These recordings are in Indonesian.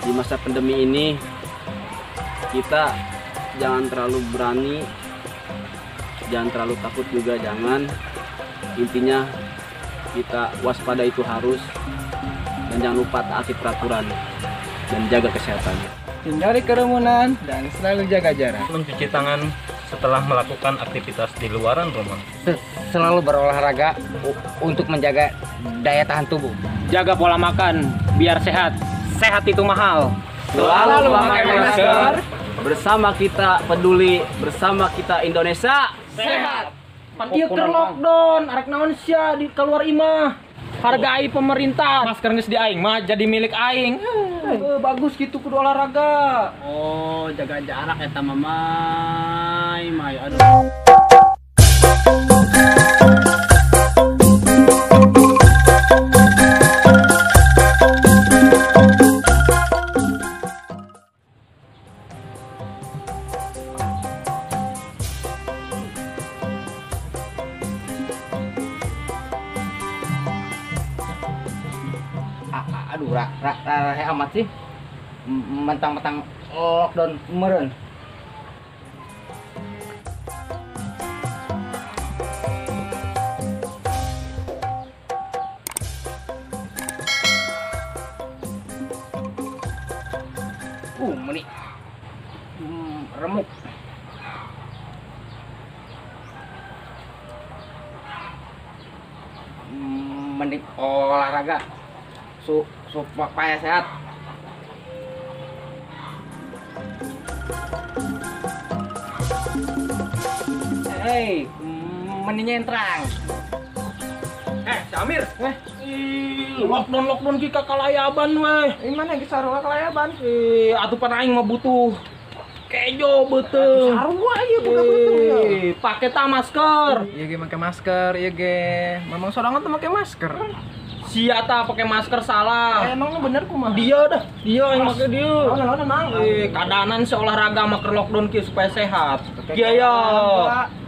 Di masa pandemi ini kita jangan terlalu berani, jangan terlalu takut juga, jangan. Intinya kita waspada itu harus, dan jangan lupa taati peraturan dan jaga kesehatannya. Hindari kerumunan dan selalu jaga jarak. Mencuci tangan setelah melakukan aktivitas di luaran rumah. Selalu berolahraga untuk menjaga daya tahan tubuh. Jaga pola makan biar sehat. Sehat itu mahal. Selalu memakai masker. Bersama kita peduli, bersama kita Indonesia Sehat. Pan ieu keur lockdown, arek naon sia di keluar imah. Hargai pemerintah. Masker geus di aing mah jadi milik aing. Bagus gitu kudu olahraga. Oh, jaga jarak eta mamai, may. Aduh. Aduh, rahe amat sih. Mentang-mentang lockdown meureun. Meni. Remuk. Mending olahraga. Supaya sehat. Hei, mending nyentrang. Samir. Lockdown kita kalayaban weh. Mana ge sarua kalayaban? Atuh pan aing mah butuh kejo betul. Sarua ieu buka betul. Pakai ta masker. Ieu ge make masker, ieu ge. Mamang sorangan tuh make masker. Sia ta pakai masker salah. Emang bener kumaha? Dia yang make dia. Naon emang? Kadanan seolahraga make lockdown ki supaya sehat. Dia ya.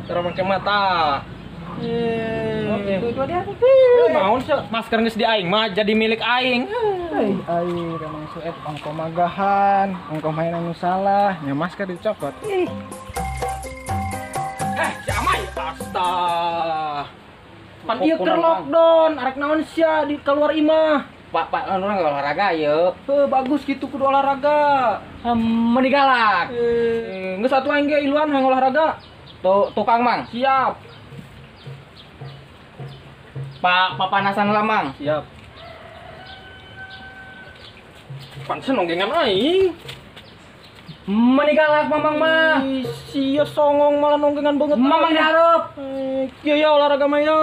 Cara pakai mata. Naon sih masker geus di aing mah jadi milik aing. Aing emang suet ongko magahan, ongko main anu salah, nya masker dicopot. Si Amai, asta. Pan ieu keur lockdown, arek naon sia di keluar imah. Pak anu olahraga yeuh. Bagus gitu kudu olahraga. Meni galak. Geus atuh aing ge iluan hayang olahraga. Tukang Mang. Siap. Papanasan lamang. Siap. Pansen nonggengan aing. Meni galak Mamang mah. Sia songong malah nonggengan banget. Mamang dihareup. Kieu ya olahraga mah ya.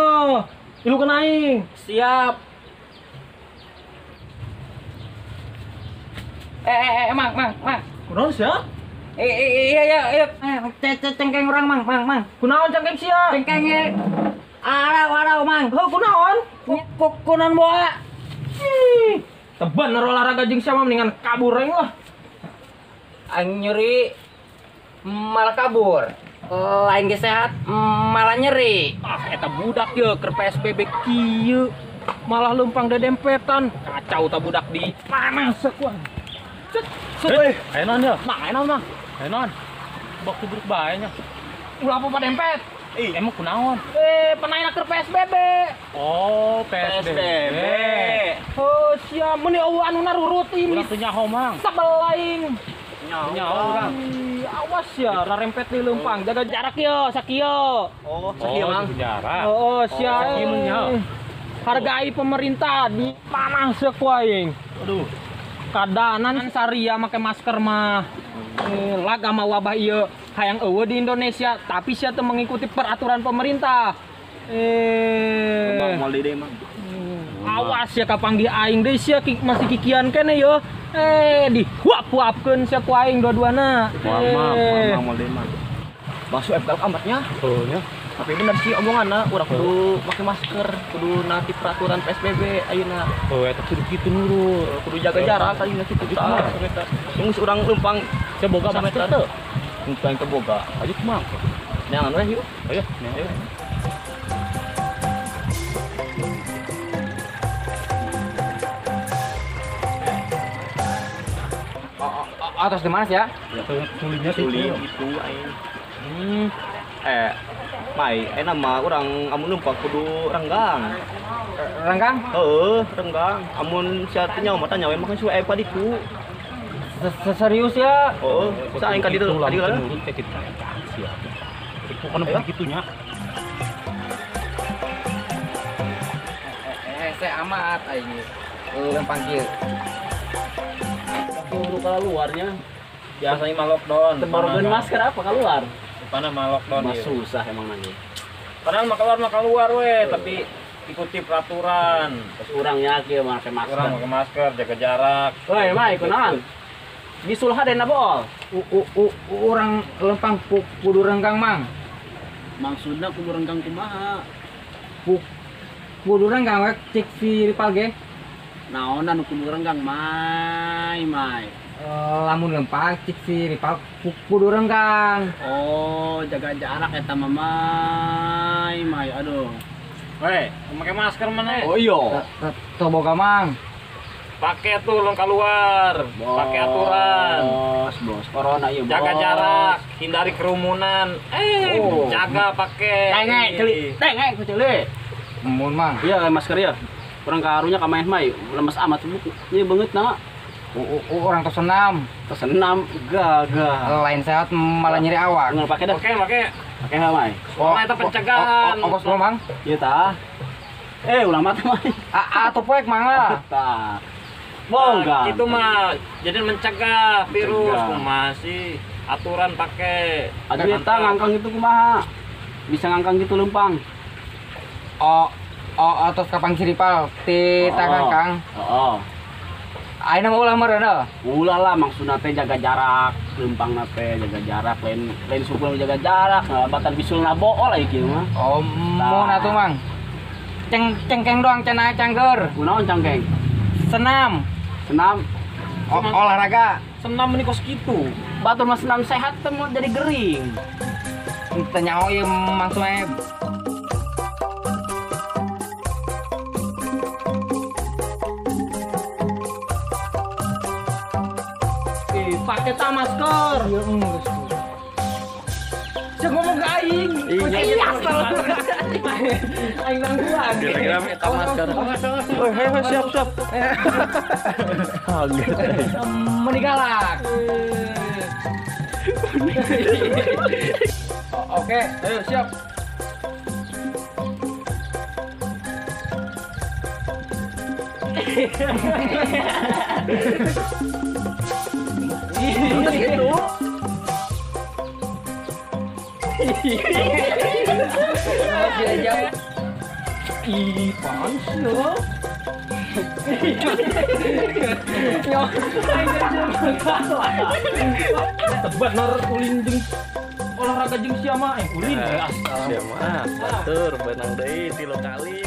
Ilukeun aing. Siap. Mang. Kunaon sia? Iya. Cengkeng urang Mang. Kunaon cengkeng sia? Cengkengnya arau Mang. Heuh kunaon? Kunaon boa. Teban olahraga jeung sia mah mendingan kabur aing lah. Aing nyeri malah kabur. Aing ge sehat malah nyeri. Eta budak ye keur PSBB kieu malah lempang dedempetan. Kacau ta budak di panas sakuan. Set. Ayo non ya. Mang. Ayo non. Bok buruk bae nya. Ulah apa dempet? Emang kunaon? Penaina keur PSBB. Oh, PSBB. Oh, sia meuni eueuh anu narurut ini. Urang teu nyaho mang. Sabelaing. Nyaho urang. Awas ya, rarempet di lempang. Jaga jarak ya, sakieu. Oh, Oh, Mang. jarak. Oh, sia. sakieu mun nya. Hargai pemerintah di panas ku aing. Aduh. Kadanan saria make masker mah. Laga mah wabah ieu hayang eueuh di Indonesia, tapi sia teu mengikuti peraturan pemerintah. Bang Moldi Mang. Awas ya kapanggih aing deui sia masih kikian keneh ye. Di huap-huapkeun sia ku aing dua-duana. Bang Moldi Mang. Masuk FK amatnya. Oh nya. Tapi bener sih omonganna, urang kudu make masker, kudu naati peraturan PSBB ayeuna. Oh, eta kudu kitu nurut. Kudu jaga jarak ayeuna kitu saha meter. Geus urang lempang Saya boga masker teu. Untuk yang keboga. Ayo kumaha? Jangan weh yuk. Ayo. atas di mana sih ya? Sulingnya Suling itu Mai, nama orang amun numpak kudu renggang. Renggang? Renggang. Amun siatnya mata nyawa makan suwe padiku. Serius ya? Saing kali itu tadi kan. Itu kan begitunya. Saya amat ini. Lempang kieu. Kudu keluarnya. Biasanya mah lockdown. Tebarukeun masker apa keluar? Mana mah lockdown Mas ieu. susah emang nanya. Padahal mah keluar we, tapi ikuti peraturan. Terus urangnya kieu make masker. Kurang pakai masker, jaga jarak. Woi, Mai, kunaon? Bisul hadena bool. Orang lempang kudu renggang mang. Maksudna kudu renggang kumaha? Kudu renggang we cik si Ripal ge. Naonan kudu renggang, Mai. Lamun lempang cik si Ripal kudu renggang. Oh, jaga jarak eta mah, Mai. Aduh. Weh, pakai masker mana? Oh iya. Toboga mang. Pakai tuh lo keluar, pakai aturan. Bos, corona iya, bos. Jaga jarak, hindari kerumunan. Jaga pakai. Tengek ku ceuli. Mun mang. Iya, masker ya. Kurang karunya ka main Mai, lemes amat buku. Ini beungeut na. Orang tersenam. Tersenam gagah. Lain sehat malah nyeri awak. Nggak pakai dah. Pakai. Pakai enggak, Mai? Soalnya itu pencegahan. Ongkos dulu mang. Iya tah. Ulah mati, Mai. Atuh poek mang lah. Tah. Boga. Itu mah jadi mencegah virus. Mencegah. Masih aturan pakai. Aduh eta ngangkang itu kumaha? Bisa ngangkang gitu lempang. Atos kapang Siripal ti tangkang. Ayeuna mah ulah meureun. Ulah lah maksudna teh jaga jarak, lempang teh jaga jarak, lain suku jaga jarak, batan bisulna bool aya kieu mah. Mun atuh mang. Cengkeng doang cenah cangger. Kunaon cangkeng? Senam. Olahraga. Senam ini kos gitu. Batur mah senam sehat teh mau jadi gering. Teu nyaho ieu Mang Sueb. Pakai ta masker. Cek ngomong ke aing. Iya. Aing nangguan. Kira-kira eta masker. Siap. Menigalak. Oke, ayo siap. Gitu. Masih aja. Ih, pan sih lo. Bener ulin jeung olahraga jeung sia mah ulin. Sia mah batur benang deui 3 kali.